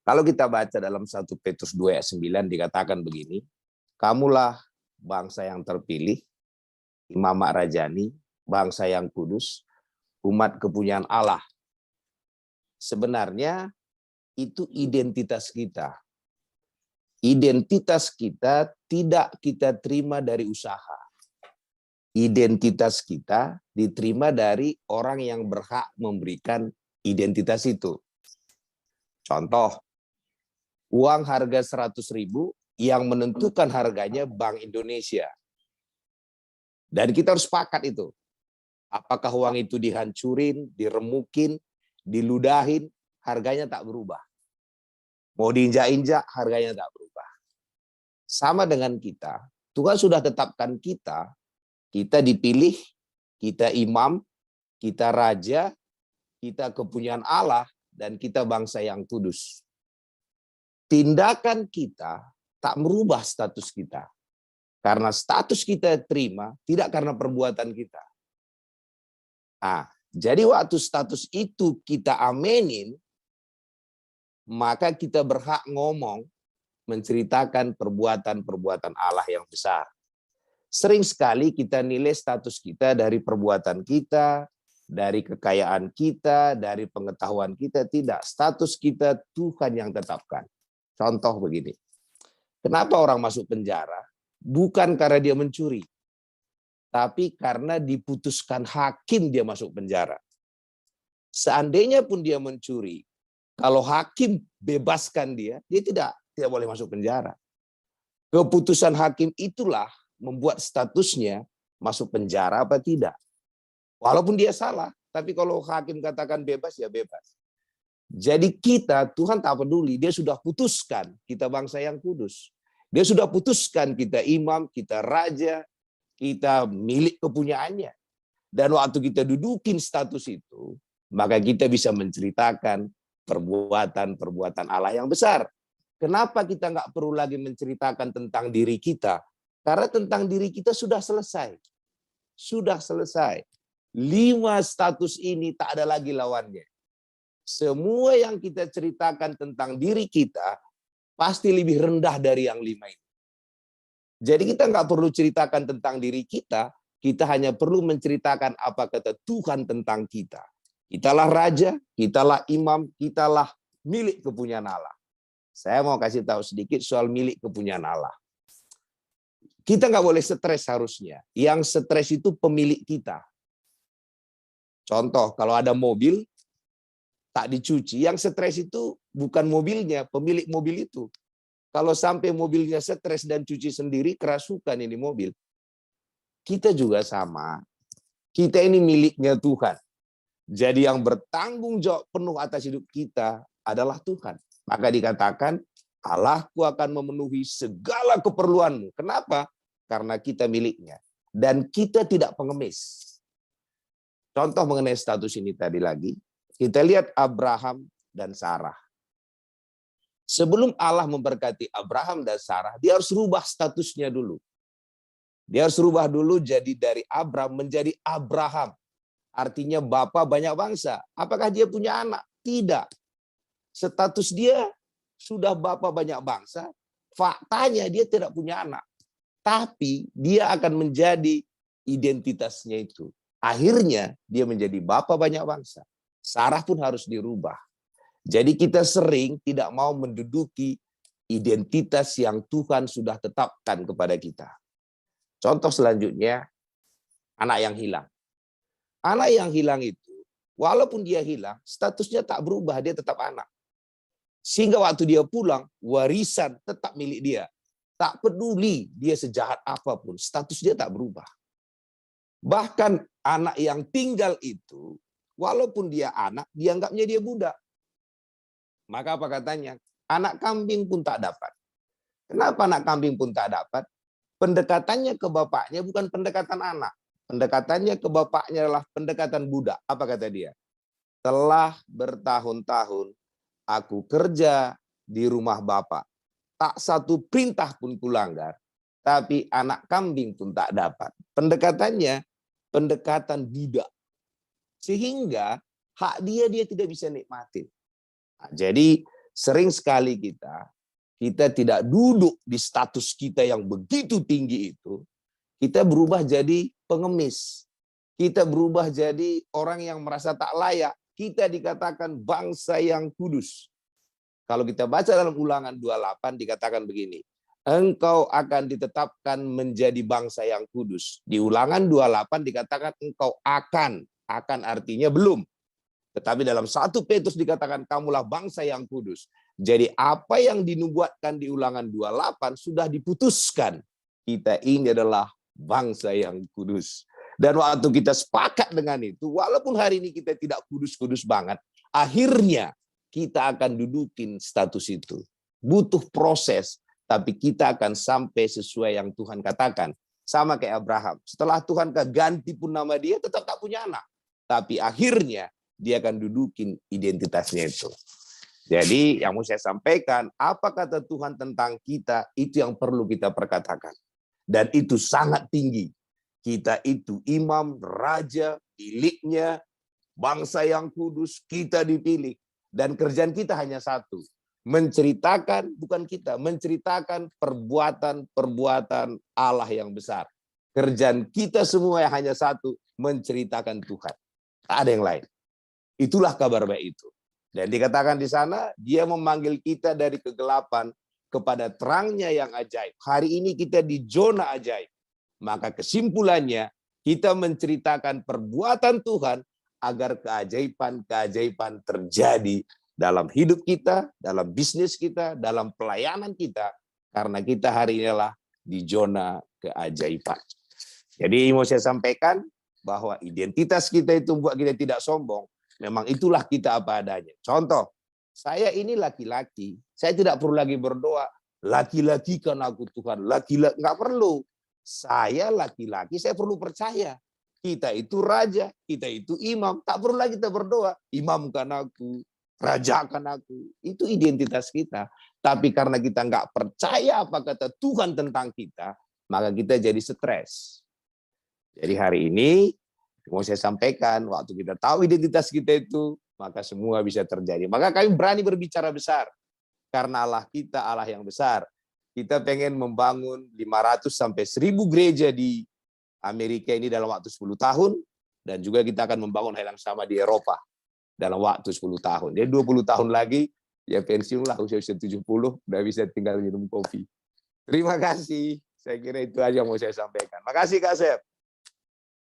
Kalau kita baca dalam 1 Petrus 2 ayat 9 dikatakan begini, kamulah bangsa yang terpilih, imamat rajani, bangsa yang kudus, umat kepunyaan Allah. Sebenarnya itu identitas kita. Identitas kita tidak kita terima dari usaha. Identitas kita diterima dari orang yang berhak memberikan identitas itu. Contoh, uang harga 100.000 yang menentukan harganya Bank Indonesia. Dan kita harus sepakat itu. Apakah uang itu dihancurin, diremukin, diludahin, harganya tak berubah. Mau diinjak-injak, harganya tak berubah. Sama dengan kita, Tuhan sudah tetapkan kita dipilih, kita imam, kita raja, kita kepunyaan Allah, dan kita bangsa yang kudus. Tindakan kita tak merubah status kita. Karena status kita terima, tidak karena perbuatan kita. Nah, jadi waktu status itu kita amenin, maka kita berhak ngomong, menceritakan perbuatan-perbuatan Allah yang besar. Sering sekali kita nilai status kita dari perbuatan kita, dari kekayaan kita, dari pengetahuan kita. Tidak, status kita Tuhan yang tetapkan. Contoh begini, kenapa orang masuk penjara? Bukan karena dia mencuri, tapi karena diputuskan hakim dia masuk penjara. Seandainya pun dia mencuri, kalau hakim bebaskan dia tidak boleh masuk penjara. Keputusan hakim itulah membuat statusnya masuk penjara apa tidak. Walaupun dia salah, tapi kalau hakim katakan bebas, ya bebas. Jadi kita, Tuhan tak peduli, dia sudah putuskan kita bangsa yang kudus. Dia sudah putuskan kita imam, kita raja, kita milik kepunyaannya. Dan waktu kita dudukin status itu, maka kita bisa menceritakan perbuatan-perbuatan Allah yang besar. Kenapa kita nggak perlu lagi menceritakan tentang diri kita? Karena tentang diri kita sudah selesai. Sudah selesai. 5 status ini tak ada lagi lawannya. Semua yang kita ceritakan tentang diri kita pasti lebih rendah dari yang 5 ini. Jadi kita nggak perlu ceritakan tentang diri kita hanya perlu menceritakan apa kata Tuhan tentang kita. Kitalah raja, kitalah imam, kitalah milik kepunyaan Allah. Saya mau kasih tahu sedikit soal milik kepunyaan Allah. Kita nggak boleh stres harusnya. Yang stres itu pemilik kita. Contoh, kalau ada mobil, tak dicuci. Yang stres itu bukan mobilnya, pemilik mobil itu. Kalau sampai mobilnya stres dan cuci sendiri, kerasukan ini mobil. Kita juga sama. Kita ini miliknya Tuhan. Jadi yang bertanggung jawab penuh atas hidup kita adalah Tuhan. Maka dikatakan, Allahku akan memenuhi segala keperluanmu. Kenapa? Karena kita miliknya. Dan kita tidak pengemis. Contoh mengenai status ini tadi lagi. Kita lihat Abraham dan Sarah. Sebelum Allah memberkati Abraham dan Sarah, dia harus rubah statusnya dulu. Dia harus rubah dulu jadi dari Abram menjadi Abraham. Artinya bapak banyak bangsa. Apakah dia punya anak? Tidak. Status dia sudah bapak banyak bangsa. Faktanya dia tidak punya anak. Tapi dia akan menjadi identitasnya itu. Akhirnya dia menjadi bapak banyak bangsa. Sarah pun harus dirubah. Jadi kita sering tidak mau menduduki identitas yang Tuhan sudah tetapkan kepada kita. Contoh selanjutnya, anak yang hilang. Anak yang hilang itu, walaupun dia hilang, statusnya tak berubah, dia tetap anak. Sehingga waktu dia pulang, warisan tetap milik dia. Tak peduli dia sejahat apapun, status dia tak berubah. Bahkan anak yang tinggal itu, walaupun dia anak, dianggapnya dia budak. Maka apa katanya? Anak kambing pun tak dapat. Kenapa anak kambing pun tak dapat? Pendekatannya ke bapaknya bukan pendekatan anak. Pendekatannya ke bapaknya adalah pendekatan budak. Apa kata dia? Telah bertahun-tahun aku kerja di rumah bapak. Tak satu perintah pun kulanggar. Tapi anak kambing pun tak dapat. Pendekatannya pendekatan budak. Sehingga hak dia tidak bisa nikmatin. Nah, jadi Sering sekali kita tidak duduk di status kita yang begitu tinggi itu, kita berubah jadi pengemis. Kita berubah jadi orang yang merasa tak layak. Kita dikatakan bangsa yang kudus. Kalau kita baca dalam Ulangan 28 dikatakan begini, engkau akan ditetapkan menjadi bangsa yang kudus. Di Ulangan 28 dikatakan engkau akan artinya belum. Tetapi dalam 1 Petrus dikatakan kamulah bangsa yang kudus. Jadi apa yang dinubuatkan di Ulangan 28 sudah diputuskan. Kita ini adalah bangsa yang kudus. Dan waktu kita sepakat dengan itu, walaupun hari ini kita tidak kudus-kudus banget, akhirnya kita akan dudukin status itu. Butuh proses, tapi kita akan sampai sesuai yang Tuhan katakan. Sama kayak Abraham. Setelah Tuhan ganti pun nama dia, tetap tak punya anak. Tapi akhirnya dia akan dudukin identitasnya itu. Jadi yang mau saya sampaikan, apa kata Tuhan tentang kita, itu yang perlu kita perkatakan. Dan itu sangat tinggi. Kita itu imam, raja, miliknya, bangsa yang kudus, kita dipilih. Dan kerjaan kita hanya satu. Menceritakan, bukan kita, menceritakan perbuatan-perbuatan Allah yang besar. Kerjaan kita semua yang hanya satu, menceritakan Tuhan. Tak ada yang lain. Itulah kabar baik itu. Dan dikatakan di sana, dia memanggil kita dari kegelapan kepada terangnya yang ajaib. Hari ini kita di zona ajaib. Maka kesimpulannya, kita menceritakan perbuatan Tuhan agar keajaiban-keajaiban terjadi dalam hidup kita, dalam bisnis kita, dalam pelayanan kita. Karena kita hari inilah di zona keajaiban. Jadi mau saya sampaikan bahwa identitas kita itu buat kita tidak sombong. Memang itulah kita apa adanya. Contoh, saya ini laki-laki, saya tidak perlu lagi berdoa, laki-laki kan aku Tuhan, laki-laki, nggak perlu. Saya laki-laki, saya perlu percaya. Kita itu raja, kita itu imam. Tak perlu lagi kita berdoa, imamkan aku, rajakan aku. Itu identitas kita. Tapi karena kita nggak percaya apa kata Tuhan tentang kita, maka kita jadi stres. Jadi hari ini, mau saya sampaikan, waktu kita tahu identitas kita itu, maka semua bisa terjadi. Maka kami berani berbicara besar. Karena Allah kita, Allah yang besar. Kita pengen membangun 500 sampai 1000 gereja di Amerika ini dalam waktu 10 tahun. Dan juga kita akan membangun hal yang sama di Eropa dalam waktu 10 tahun. Jadi 20 tahun lagi, ya pensiun lah usia-usia 70, udah bisa tinggal minum kopi. Terima kasih. Saya kira itu aja yang mau saya sampaikan. Makasih Kak Sep.